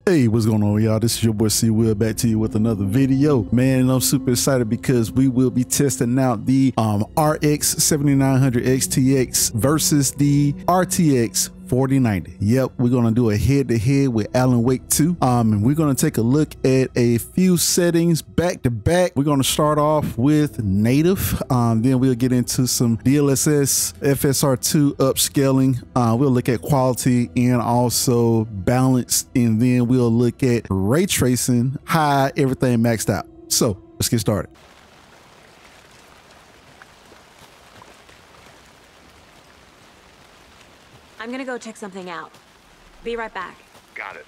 Hey, what's going on, y'all? This is your boy C Will back to you with another video, man. And I'm super excited because we will be testing out the RX 7900 XTX versus the RTX 4090. Yep, we're gonna do a head-to-head with alanwake 2, and we're gonna take a look at a few settings back to back. We're gonna start off with native, then we'll get into some DLSS FSR2 upscaling. We'll look at quality and also balance, and then we'll look at ray tracing, high, everything maxed out. So let's get started. I'm gonna go check something out. Be right back. Got it.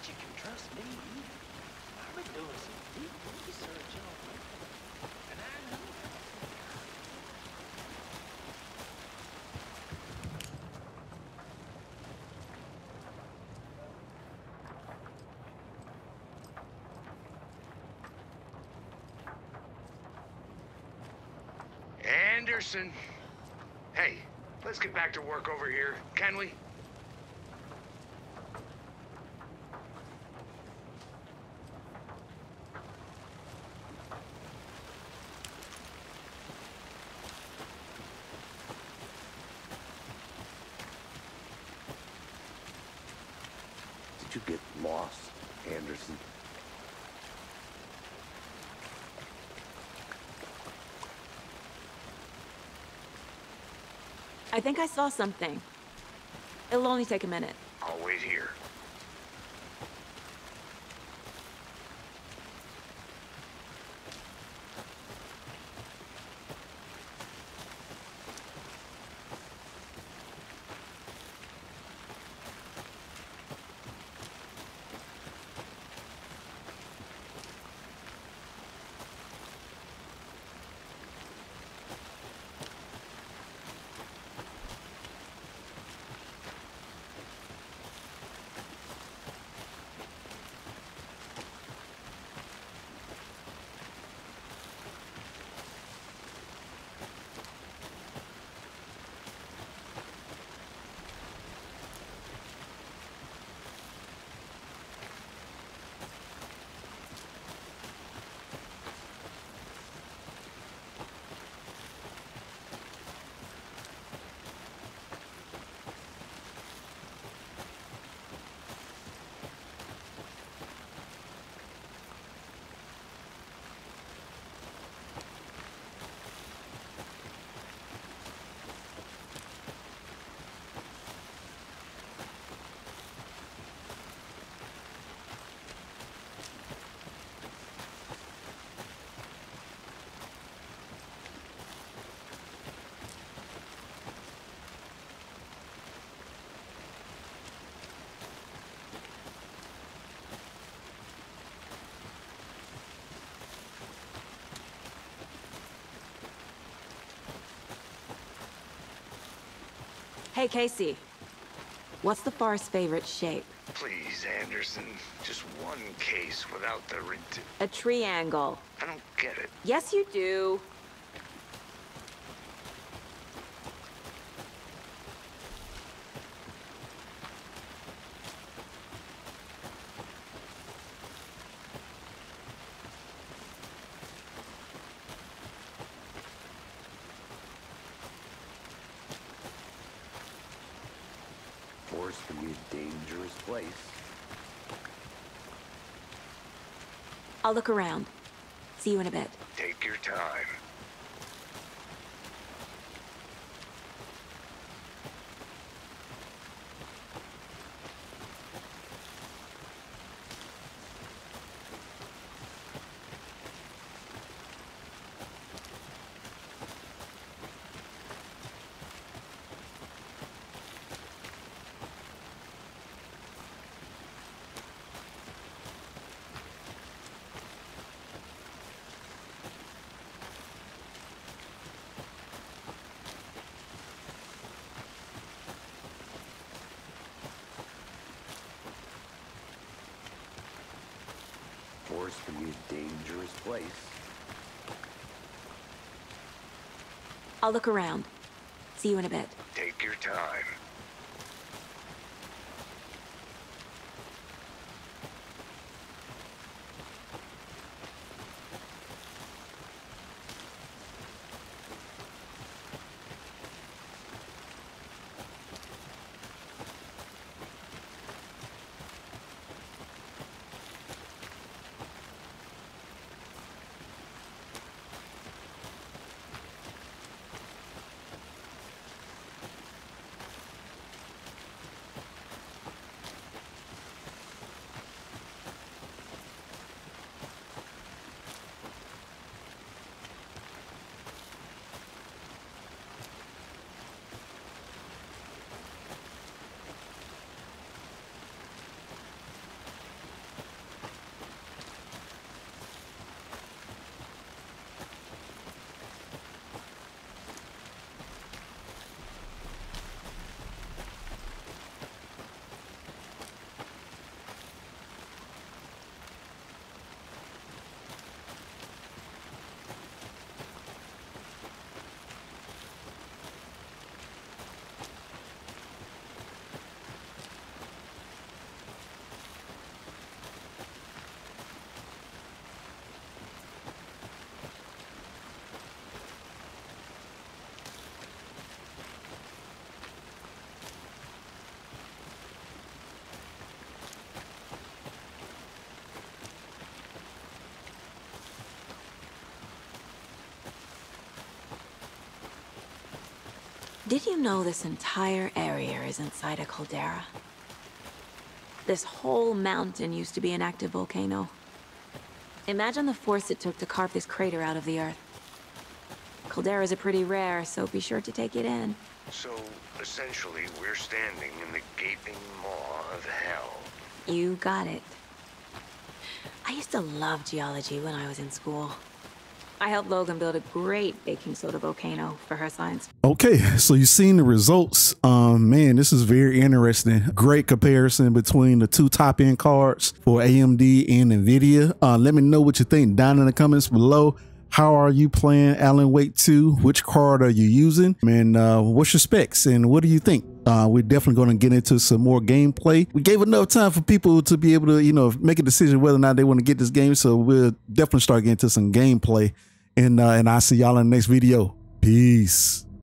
You can trust me. I've been doing some deep research on it, and I know Anderson. Hey, let's get back to work over here, can we? Did you get lost, Anderson? I think I saw something. It'll only take a minute. I'll wait here. Hey, Casey. What's the far's favorite shape? Please, Anderson. Just one case without the A triangle. I don't get it. Yes, you do. Force can be a dangerous place. I'll look around. See you in a bit. Take your time. Force can be a dangerous place. I'll look around. See you in a bit. Take your time. Did you know this entire area is inside a caldera? This whole mountain used to be an active volcano. Imagine the force it took to carve this crater out of the earth. Calderas are pretty rare, so be sure to take it in. So, essentially, we're standing in the gaping maw of hell. You got it. I used to love geology when I was in school. I helped Logan build a great baking soda volcano for her science. Okay, so you've seen the results. Man, this is very interesting. Great comparison between the two top end cards for AMD and NVIDIA. Let me know what you think down in the comments below. How are you playing Alan Wake 2? Which card are you using? And what's your specs? And what do you think? We're definitely going to get into some more gameplay. We gave enough time for people to be able to, you know, make a decision whether or not they want to get this game. So we'll definitely start getting into some gameplay. And I'll see y'all in the next video. Peace.